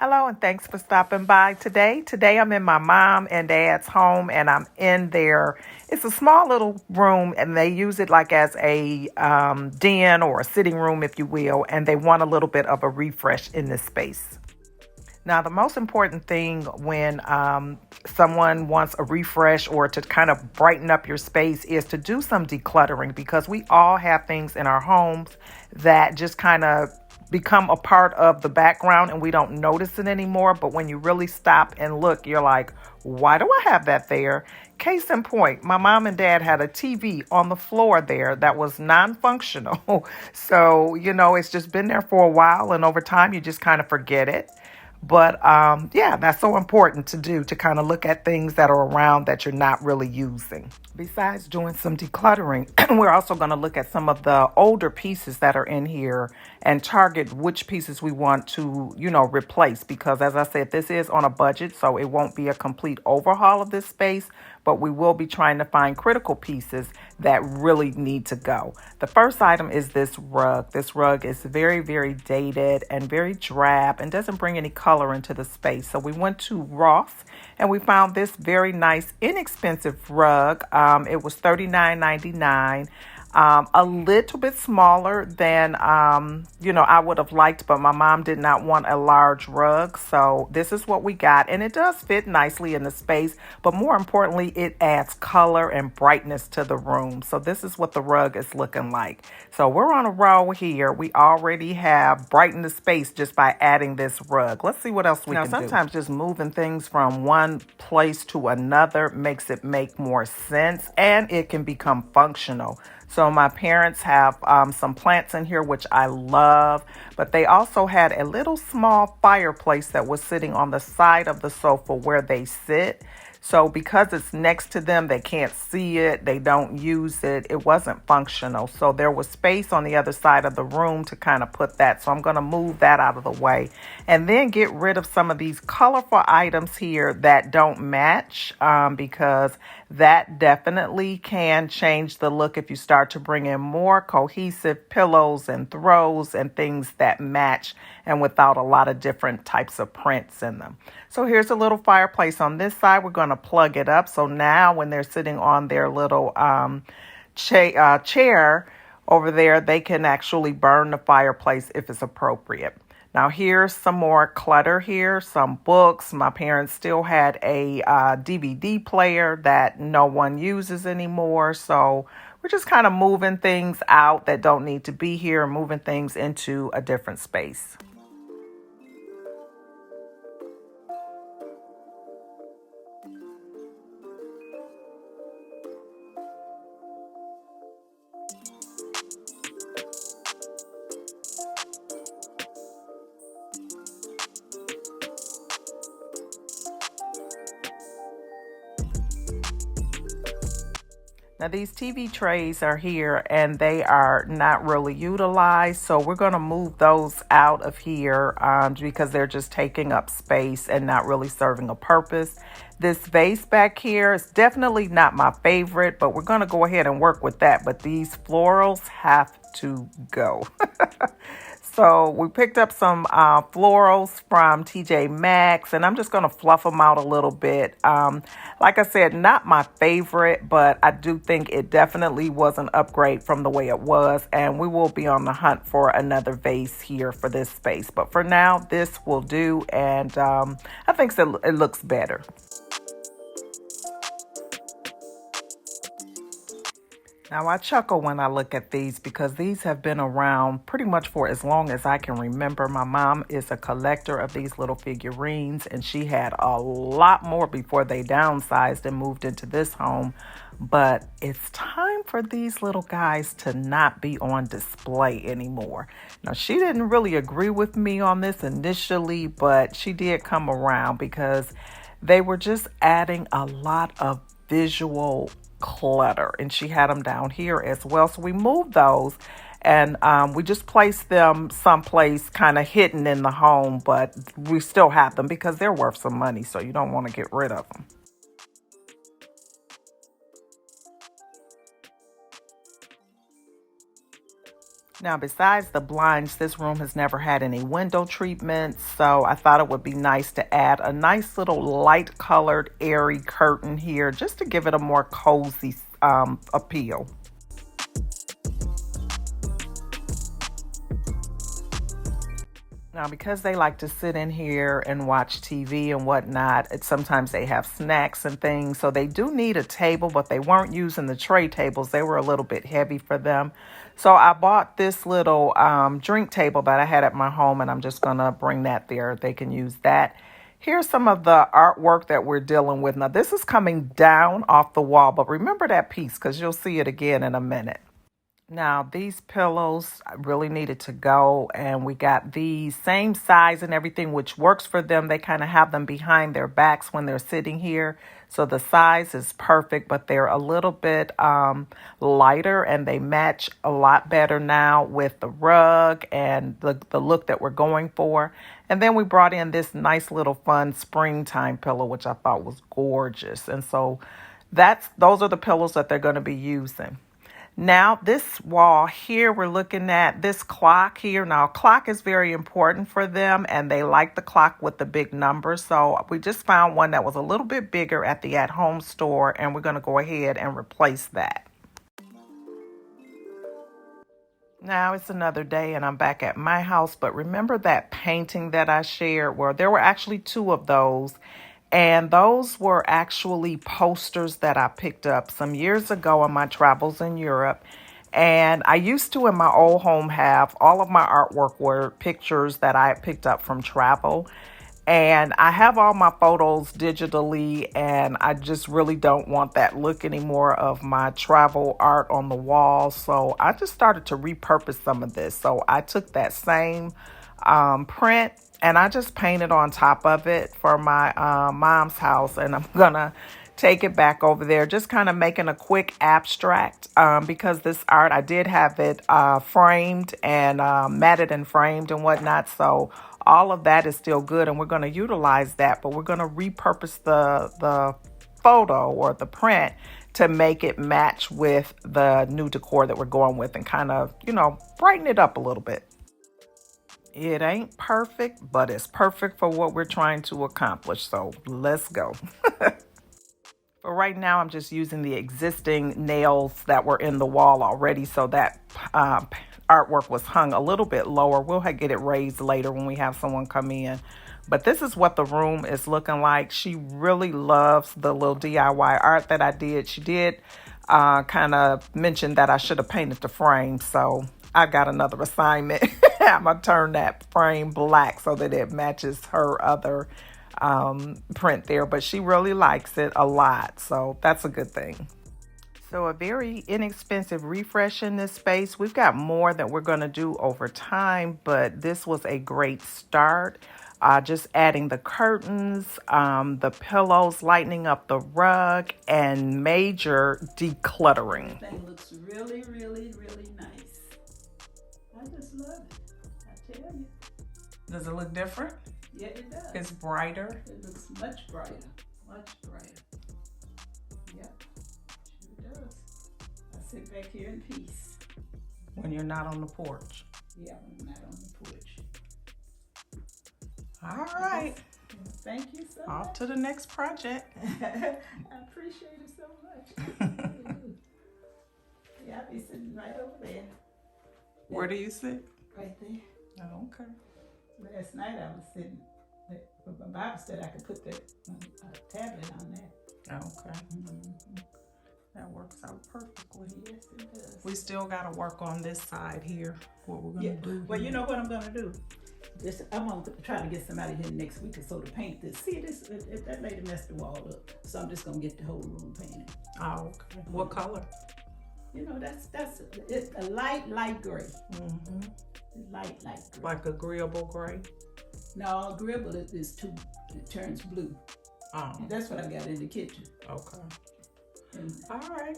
Hello, and thanks for stopping by today. Today I'm in my mom and dad's home, and I'm in there. It's a small little room, and they use it like as a den or a sitting room, if you will, and they want a little bit of a refresh in this space. Now, the most important thing when someone wants a refresh or to kind of brighten up your space is to do some decluttering, because we all have things in our homes that just kind of become a part of the background and we don't notice it anymore. But when you really stop and look, you're like, why do I have that there? Case in point, my mom and dad had a TV on the floor there that was non-functional. So, it's just been there for a while, and over time you just kind of forget it. But yeah, that's so important to do, to kind of look at things that are around that you're not really using. Besides doing some decluttering, we're also going to look at some of the older pieces that are in here and target which pieces we want to, replace. Because as I said, this is on a budget, so it won't be a complete overhaul of this space, but we will be trying to find critical pieces that really need to go. The first item is this rug. This rug is very, very dated and very drab and doesn't bring any color into the space. So we went to Ross and we found this very nice, inexpensive rug. It was $39.99. A little bit smaller than, I would have liked, but my mom did not want a large rug. So this is what we got. And it does fit nicely in the space, but more importantly, it adds color and brightness to the room. So this is what the rug is looking like. So we're on a roll here. We already have brightened the space just by adding this rug. Let's see what else we can do. Now, sometimes just moving things from one place to another makes it make more sense, and it can become functional. So my parents have some plants in here, which I love, but they also had a little small fireplace that was sitting on the side of the sofa where they sit. So because it's next to them, they can't see it, they don't use it, it wasn't functional. So there was space on the other side of the room to kind of put that. So I'm going to move that out of the way and then get rid of some of these colorful items here that don't match, because that definitely can change the look if you start to bring in more cohesive pillows and throws and things that match and without a lot of different types of prints in them. So here's a little fireplace on this side. We're going to plug it up. So now when they're sitting on their little chair over there, they can actually burn the fireplace if it's appropriate. Now here's some more clutter here, some books. My parents still had a DVD player that no one uses anymore. So we're just kind of moving things out that don't need to be here and moving things into a different space. Now these TV trays are here and they are not really utilized. So we're going to move those out of here because they're just taking up space and not really serving a purpose. This vase back here is definitely not my favorite, but we're going to go ahead and work with that. But these florals have to go. So we picked up some florals from TJ Maxx, and I'm just going to fluff them out a little bit. Like I said, not my favorite, but I do think it definitely was an upgrade from the way it was, and we will be on the hunt for another vase here for this space. But for now, this will do, and I think it looks better. Now, I chuckle when I look at these because these have been around pretty much for as long as I can remember. My mom is a collector of these little figurines, and she had a lot more before they downsized and moved into this home. But it's time for these little guys to not be on display anymore. Now, she didn't really agree with me on this initially, but she did come around because they were just adding a lot of visual clutter, and she had them down here as well. So we moved those and we just placed them someplace kind of hidden in the home, but we still have them because they're worth some money, so you don't want to get rid of them. Now, besides the blinds, this room has never had any window treatments, so I thought it would be nice to add a nice little light colored airy curtain here just to give it a more cozy appeal. Now, because they like to sit in here and watch TV and whatnot, sometimes they have snacks and things. So they do need a table, but they weren't using the tray tables. They were a little bit heavy for them. So I bought this little drink table that I had at my home, and I'm just going to bring that there. They can use that. Here's some of the artwork that we're dealing with. Now, this is coming down off the wall, but remember that piece because you'll see it again in a minute. Now, these pillows really needed to go, and we got the same size and everything, which works for them. They kind of have them behind their backs when they're sitting here. So the size is perfect, but they're a little bit lighter, and they match a lot better now with the rug and the look that we're going for. And then we brought in this nice little fun springtime pillow, which I thought was gorgeous. And so those are the pillows that they're going to be using. Now, this wall here, we're looking at this clock here. Now, clock is very important for them, and they like the clock with the big numbers. So we just found one that was a little bit bigger at the at-home store, and we're going to go ahead and replace that. Now it's another day and I'm back at my house, but remember that painting that I shared? Well, there were actually two of those. And those were actually posters that I picked up some years ago on my travels in Europe. And I used to, in my old home, have all of my artwork were pictures that I had picked up from travel. And I have all my photos digitally, and I just really don't want that look anymore of my travel art on the wall. So I just started to repurpose some of this. So I took that same print and I just painted on top of it for my mom's house, and I'm gonna take it back over there, just kind of making a quick abstract because this art, I did have it framed and matted and framed and whatnot. So all of that is still good, and we're going to utilize that, but we're going to repurpose the photo or the print to make it match with the new decor that we're going with and kind of, brighten it up a little bit. It ain't perfect, but it's perfect for what we're trying to accomplish. So let's go. For right now, I'm just using the existing nails that were in the wall already. So that artwork was hung a little bit lower. We'll get it raised later when we have someone come in. But this is what the room is looking like. She really loves the little DIY art that I did. She did kind of mention that I should have painted the frame. So I got another assignment. I'm going to turn that frame black so that it matches her other print there. But she really likes it a lot. So that's a good thing. So a very inexpensive refresh in this space. We've got more that we're going to do over time, but this was a great start. Just adding the curtains, the pillows, lightening up the rug, and major decluttering. Everything looks really, really, really nice. I just love it. I tell you. Does it look different? Yeah, it does. It's brighter. It looks much brighter. Much brighter. Yep. Sure does. I sit back here in peace. When you're not on the porch. Yeah, when I'm not on the porch. All right. Thank you so much. Off to the next project. I appreciate it so much. Yeah, I'll be sitting right over there. Where do you sit? Right there. Oh, okay. Last night I was sitting, but my Bible said I could put the tablet on there. Oh, okay. Mm-hmm. That works out perfectly. Yes, it does. We still got to work on this side here. What we're going to do. Well, you know what I'm going to do? I'm going to try to get somebody here next week or so to paint this. See, that lady messed the wall up. So I'm just going to get the whole room painted. Oh, okay. What color? It's a light gray. Mm-hmm. Light gray. Like agreeable gray? No, agreeable is too, it turns blue. Oh. And that's what I got in the kitchen. Okay. And, all right.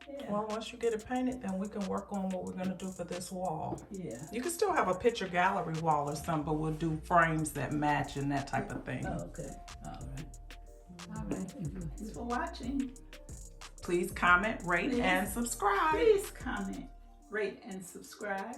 Yeah. Well, once you get it painted, then we can work on what we're going to do for this wall. Yeah. You can still have a picture gallery wall or something, but we'll do frames that match and that type of thing. Oh, okay. All right. All right. Thanks for watching. Please comment, rate, and subscribe. Please comment, rate, and subscribe.